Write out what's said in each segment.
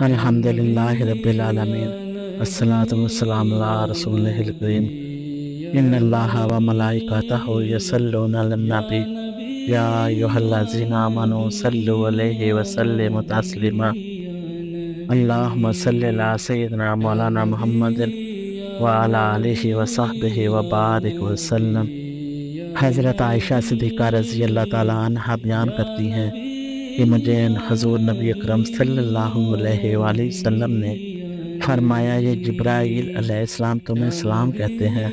الحمدللہ رب العالمین والصلاة والسلام علی رسول الکریم ان اللہ و ملائکتہ یصلون علی النبی یا ایھا الذین آمنوا صلوا علیہ وسلموا تسلیما اللہم صلی علی سیدنا مولانا محمد وعلی آلہ وصحبہ وبارک وسلم۔ حضرت عائشہ صدیقہ رضی اللہ تعالیٰ عنہ بیان کرتی ہیں کہ مجھے حضور نبی اکرم صلی اللہ علیہ وآلہ وسلم نے فرمایا، یہ جبرائیل علیہ السلام تمہیں سلام کہتے ہیں۔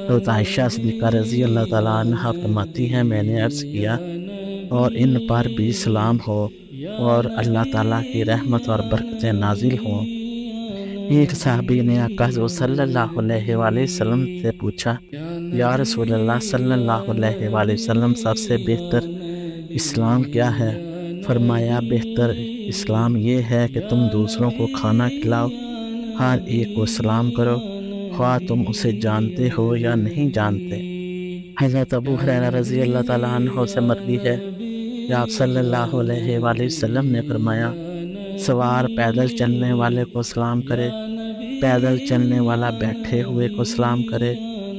تو عائشہ صدیقہ رضی اللہ تعالیٰ عنہ فرماتی ہیں، میں نے عرض کیا اور ان پر بھی سلام ہو اور اللہ تعالیٰ کی رحمت اور برکتیں نازل ہوں۔ ایک صحابی نے آقا حضور صلی اللہ علیہ وآلہ وسلم سے پوچھا، یا رسول اللہ صلی اللہ علیہ وآلہ وسلم سب سے بہتر اسلام کیا ہے؟ فرمایا، بہتر اسلام یہ ہے کہ تم دوسروں کو کھانا کھلاؤ، ہر ایک کو سلام کرو، خواہ تم اسے جانتے ہو یا نہیں جانتے۔ حضرت ابو ہریرہ رضی اللہ تعالیٰ عنہ سے مروی ہے کہ آپ صلی اللہ علیہ وآلہ وسلم نے فرمایا، سوار پیدل چلنے والے کو سلام کرے، پیدل چلنے والا بیٹھے ہوئے کو سلام کرے،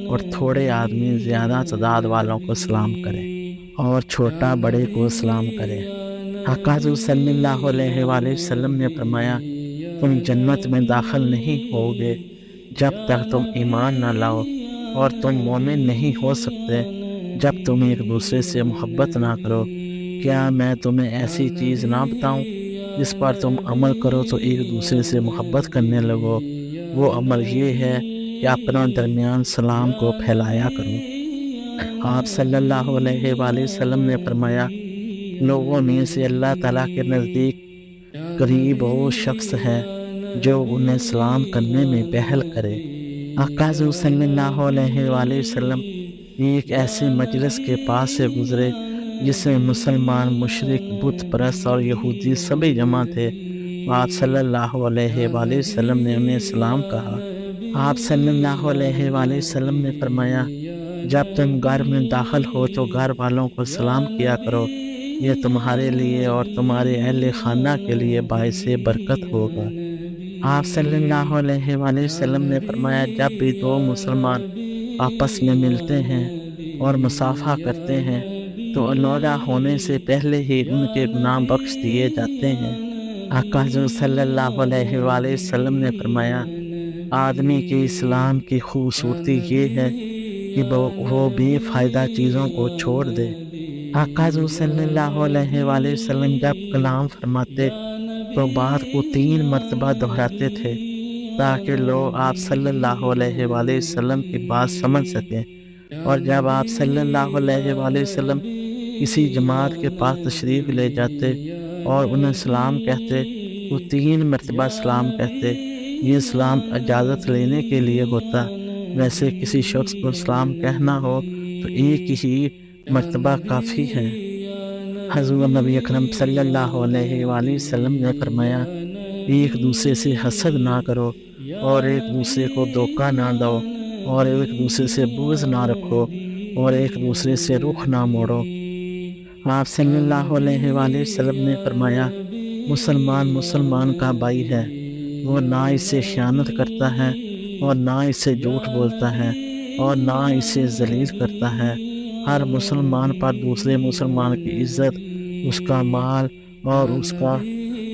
اور تھوڑے آدمی زیادہ تعداد والوں کو سلام کرے، اور چھوٹا بڑے کو سلام کرے۔ آقا حضور صلی اللہ علیہ وآلہ وسلم نے فرمایا، تم جنت میں داخل نہیں ہوگے جب تک تم ایمان نہ لاؤ، اور تم مومن نہیں ہو سکتے جب تم ایک دوسرے سے محبت نہ کرو۔ کیا میں تمہیں ایسی چیز نہ بتاؤں جس پر تم عمل کرو تو ایک دوسرے سے محبت کرنے لگو؟ وہ عمل یہ ہے کہ اپنا درمیان سلام کو پھیلایا کرو۔ آپ صلی اللہ علیہ وآلہ وسلم نے فرمایا، لوگوں میں سے اللہ تعالیٰ کے نزدیک قریب وہ شخص ہے جو انہیں سلام کرنے میں پہل کرے۔ آقا حضور صلی اللہ علیہ وآلہ وسلم ایک ایسے مجلس کے پاس سے گزرے جس میں مسلمان، مشرک، بت پرست اور یہودی سبھی جمع تھے۔ آپ صلی اللہ علیہ وآلہ وسلم نے انہیں سلام کہا۔ آپ صلی اللہ علیہ وآلہ وسلم نے فرمایا، جب تم گھر میں داخل ہو تو گھر والوں کو سلام کیا کرو، یہ تمہارے لیے اور تمہارے اہل خانہ کے لیے باعث برکت ہوگا۔ آپ صلی اللہ علیہ وآلہ وسلم نے فرمایا، جب بھی دو مسلمان آپس میں ملتے ہیں اور مصافحہ کرتے ہیں تو علیحدہ ہونے سے پہلے ہی ان کے گناہ بخش دیے جاتے ہیں۔ آقا حضور صلی اللہ علیہ وآلہ وسلم نے فرمایا، آدمی کے اسلام کی خوبصورتی یہ ہے کہ وہ بے فائدہ چیزوں کو چھوڑ دے۔ آقا حضور صلی اللہ علیہ وآلہ وسلم جب کلام فرماتے تو بات کو 3 مرتبہ دہراتے تھے تاکہ لوگ آپ صلی اللہ علیہ وآلہ وسلم کی بات سمجھ سکیں، اور جب آپ صلی اللہ علیہ وآلہ وسلم کسی جماعت کے پاس تشریف لے جاتے اور انہیں سلام کہتے تو 3 مرتبہ سلام کہتے۔ یہ سلام اجازت لینے کے لیے ہوتا، ویسے کسی شخص کو سلام کہنا ہو تو ایک ہی مرتبہ کافی ہے۔ حضور نبی اکرم صلی اللہ علیہ وآلہ وسلم نے فرمایا، ایک دوسرے سے حسد نہ کرو، اور ایک دوسرے کو دھوکہ نہ دو، اور ایک دوسرے سے بغض نہ رکھو، اور ایک دوسرے سے رخ نہ موڑو۔ آپ صلی اللہ علیہ وآلہ وسلم نے فرمایا، مسلمان کا بھائی ہے، وہ نہ اس سے خیانت کرتا ہے اور نہ اس سے جھوٹ بولتا ہے اور نہ اسے ذلیل کرتا ہے۔ ہر مسلمان پر دوسرے مسلمان کی عزت، اس کا مال اور اس کا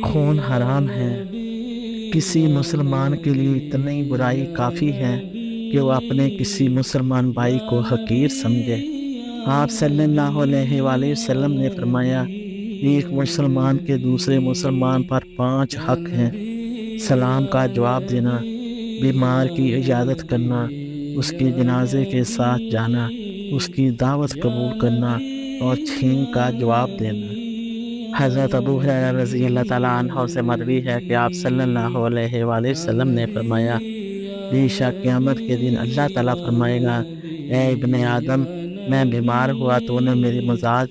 خون حرام ہے۔ کسی مسلمان کے لیے اتنی برائی کافی ہے کہ وہ اپنے کسی مسلمان بھائی کو حقیر سمجھے۔ آپ صلی اللہ علیہ وآلہ وسلم نے فرمایا، ایک مسلمان کے دوسرے مسلمان پر 5 حق ہیں: سلام کا جواب دینا، بیمار کی عیادت کرنا، اس کے جنازے کے ساتھ جانا، اس کی دعوت قبول کرنا، اور چھین کا جواب دینا۔ حضرت ابو ہریرہ رضی اللہ تعالیٰ عنہ سے مروی ہے کہ آپ صلی اللہ علیہ وآلہ وسلم نے فرمایا، بے شک قیامت کے دن اللہ تعالیٰ فرمائے گا، اے ابن آدم، میں بیمار ہوا تو نے میری مزاج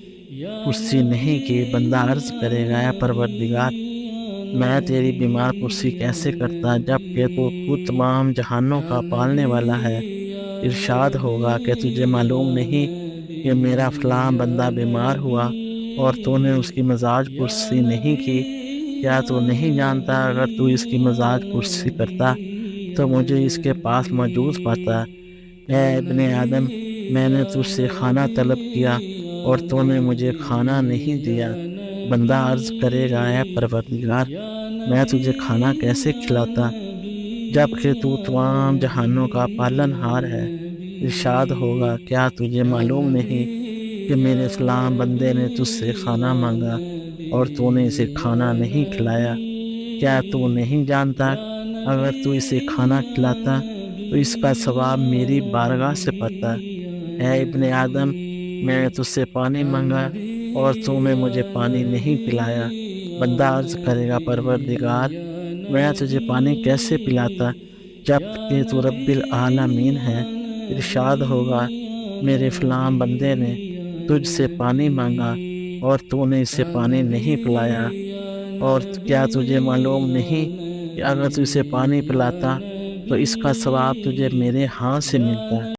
پرسی نہیں کی۔ بندہ عرض کرے گا، اے پروردگار، میں تیری بیمار پرسی کیسے کرتا جب کہ تو خود تمام جہانوں کا پالنے والا ہے؟ ارشاد ہوگا کہ تجھے معلوم نہیں کہ میرا فلاں بندہ بیمار ہوا اور تو نے اس کی مزاج پرسی نہیں کی؟ کیا تو نہیں جانتا اگر تو اس کی مزاج پرسی کرتا تو مجھے اس کے پاس موجود پاتا۔ اے ابن آدم، میں نے تجھ سے کھانا طلب کیا اور تو نے مجھے کھانا نہیں دیا۔ بندہ عرض کرے گا، اے پروردگار، میں تجھے کھانا کیسے کھلاتا جبکہ تو تمام جہانوں کا پالن ہار ہے۔ ارشاد ہوگا، کیا تجھے معلوم نہیں کہ میرے فلاں بندے نے تجھ سے کھانا مانگا اور تو نے اسے کھانا نہیں کھلایا؟ کیا تو نہیں جانتا اگر تو اسے کھانا کھلاتا تو اس کا ثواب میری بارگاہ سے پاتا؟ اے ابن آدم، میں نے تجھ سے پانی مانگا اور تو نے مجھے پانی نہیں پلایا۔ بندہ عرض کرے گا، پروردگار، میں تجھے پانی کیسے پلاتا جب کہ تو رب العالمین ہے؟ ارشاد ہوگا، میرے فلاں بندے نے تجھ سے پانی مانگا اور تو نے اسے پانی نہیں پلایا۔ اور کیا تجھے معلوم نہیں کہ اگر تو اسے پانی پلاتا تو اس کا ثواب تجھے میرے ہاں سے ملتا؟